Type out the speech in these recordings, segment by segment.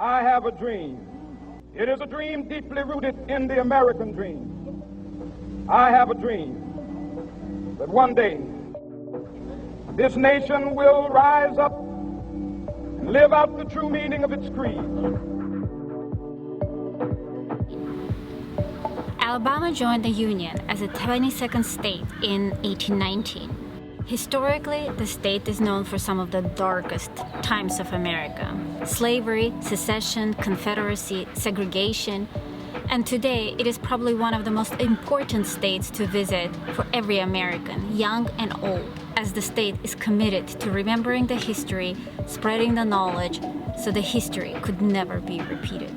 I have a dream. It is a dream deeply rooted in the American dream. I have a dream that one day this nation will rise up and live out the true meaning of its creed. Alabama joined the Union as a 22nd state in 1819. Historically, the state is known for some of the darkest times of America: slavery, secession, Confederacy, segregation. And today, it is probably one of the most important states to visit for every American, young and old, as the state is committed to remembering the history, spreading the knowledge, so the history could never be repeated.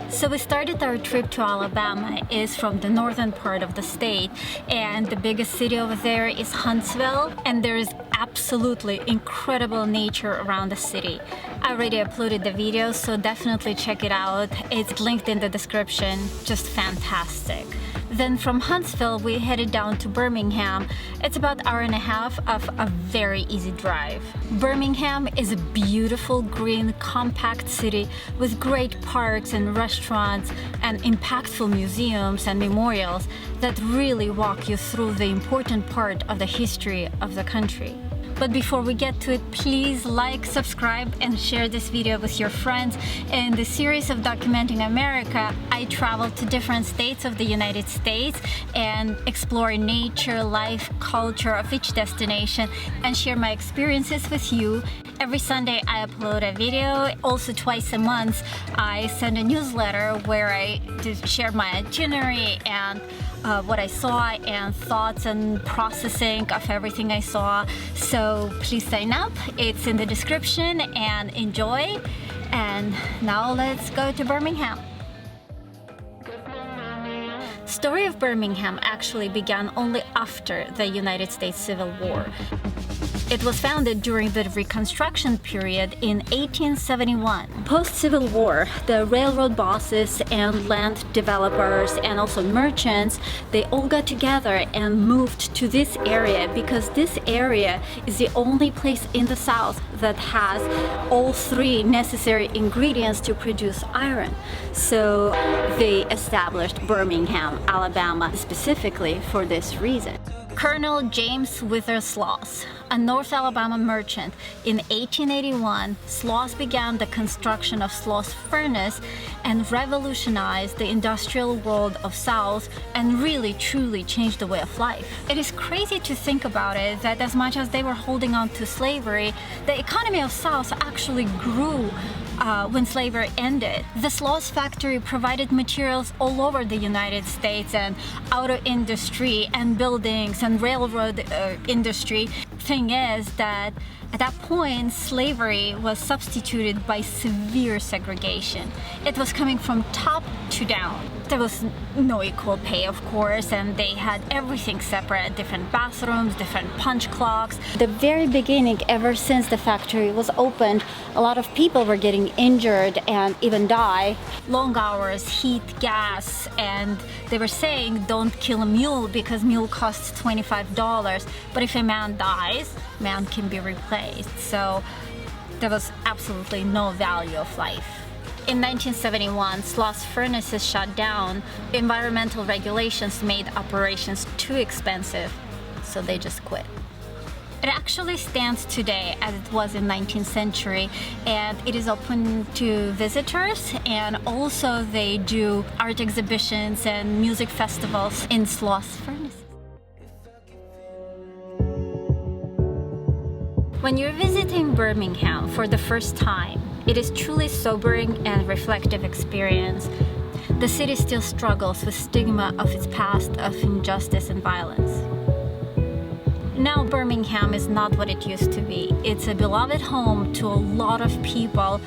So we started our trip to Alabama. Is from the northern part of the state, and the biggest city over there is Huntsville, and there is absolutely incredible nature around the city. I already uploaded the video, so definitely check it out. It's linked in the description. Just fantastic. Then from Huntsville, we headed down to Birmingham. It's about an hour and a half of a very easy drive. Birmingham is a beautiful, green, compact city with great parks and restaurants and impactful museums and memorials that really walk you through the important part of the history of the country. But before we get to it, please like, subscribe, and share this video with your friends. In the series of Documenting America, I travel to different states of the United States and explore nature, life, culture of each destination and share my experiences with you. Every Sunday I upload a video. Also twice a month I send a newsletter where I just share my itinerary and what I saw and thoughts and processing of everything I saw. So please sign up. It's in the description and enjoy. And now let's go to Birmingham. Story of Birmingham actually began only after the United States Civil War. It was founded during the Reconstruction period in 1871. Post-Civil War, the railroad bosses and land developers and also merchants, they all got together and moved to this area because this area is the only place in the South that has all three necessary ingredients to produce iron. So they established Birmingham, Alabama, specifically for this reason. Colonel James Withers Sloss, a North Alabama merchant, in 1881, Sloss began the construction of Sloss furnace and revolutionized the industrial world of South and really truly changed the way of life. It is crazy to think about it that as much as they were holding on to slavery, the economy of South actually grew when slavery ended. The Sloss factory provided materials all over the United States and auto industry and buildings and railroad industry. Thing is that at that point, slavery was substituted by severe segregation. It was coming from top to down. There was no equal pay, of course, and they had everything separate, different bathrooms, different punch clocks. The very beginning, ever since the factory was opened, a lot of people were getting injured and even die. Long hours, heat, gas, and they were saying don't kill a mule because mule costs $25. But if a man dies, man can be replaced. So there was absolutely no value of life. In 1971, Sloss furnaces shut down. Environmental regulations made operations too expensive, so they just quit. It actually stands today as it was in 19th century, and it is open to visitors, and also they do art exhibitions and music festivals in Sloss furnaces. When you're visiting Birmingham for the first time, it is truly sobering and reflective experience. The city still struggles with stigma of its past of injustice and violence. Now Birmingham is not what it used to be. It's a beloved home to a lot of people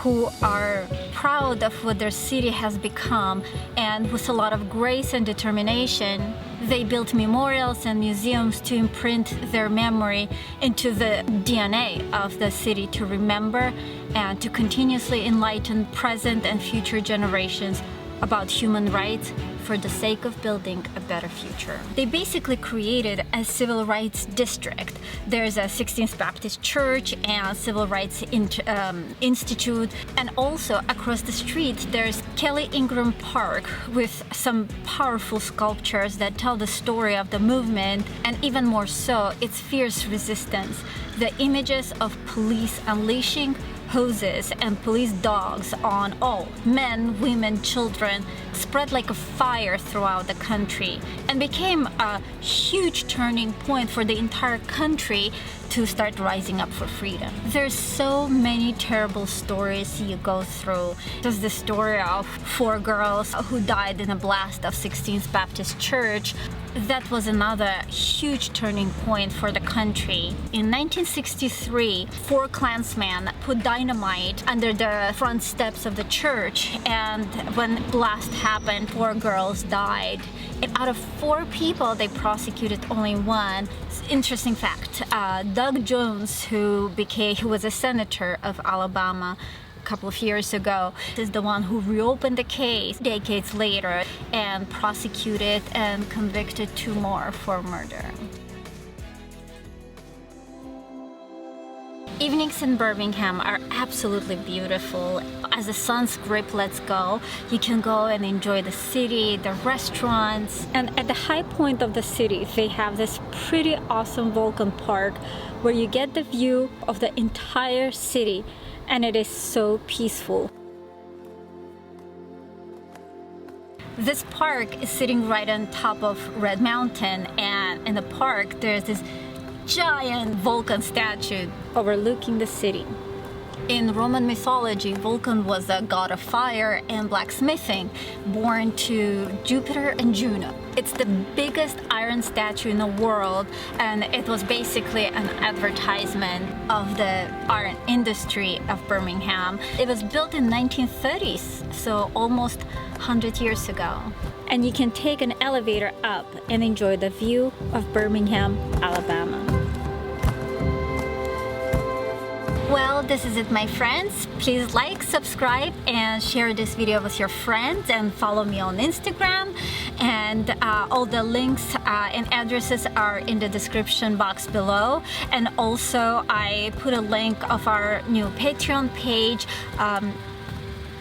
who are proud of what their city has become, and with a lot of grace and determination, they built memorials and museums to imprint their memory into the DNA of the city, to remember and to continuously enlighten present and future generations about human rights for the sake of building a better future. They basically created a civil rights district. There's a 16th Baptist Church and Civil Rights Institute, and also across the street there's Kelly Ingram Park with some powerful sculptures that tell the story of the movement, and even more so, its fierce resistance. The images of police unleashing hoses and police dogs on all men, women, children spread like a fire throughout the country and became a huge turning point for the entire country to start rising up for freedom. There's so many terrible stories you go through. There's the story of 4 girls who died in a blast of 16th Baptist Church. That was another huge turning point for the country. In 1963, 4 Klansmen put dynamite under the front steps of the church, and when the blast happened, 4 girls died. And out of 4 people, they prosecuted only 1. Interesting fact, Doug Jones, who was a senator of Alabama a couple of years ago, is the one who reopened the case decades later and prosecuted and convicted 2 more for murder. Evenings in Birmingham are absolutely beautiful. As the sun's grip lets go, you can go and enjoy the city, the restaurants. And at the high point of the city, they have this pretty awesome Vulcan Park where you get the view of the entire city, and it is so peaceful. This park is sitting right on top of Red Mountain, and in the park there's this giant Vulcan statue overlooking the city. In Roman mythology, Vulcan was a god of fire and blacksmithing, born to Jupiter and Juno. It's the biggest iron statue in the world, and it was basically an advertisement of the iron industry of Birmingham. It was built in 1930s, so almost 100 years ago. And you can take an elevator up and enjoy the view of Birmingham, Alabama. Well, this is it, my friends. Please like, subscribe, and share this video with your friends, and follow me on Instagram. And all the links and addresses are in the description box below. And also, I put a link of our new Patreon page.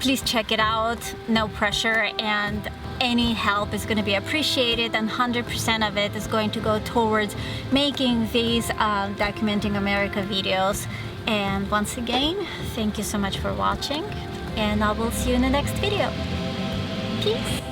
Please check it out. No pressure, and any help is going to be appreciated, and 100% of it is going to go towards making these Documenting America videos. And once again, thank you so much for watching, and I will see you in the next video. Peace!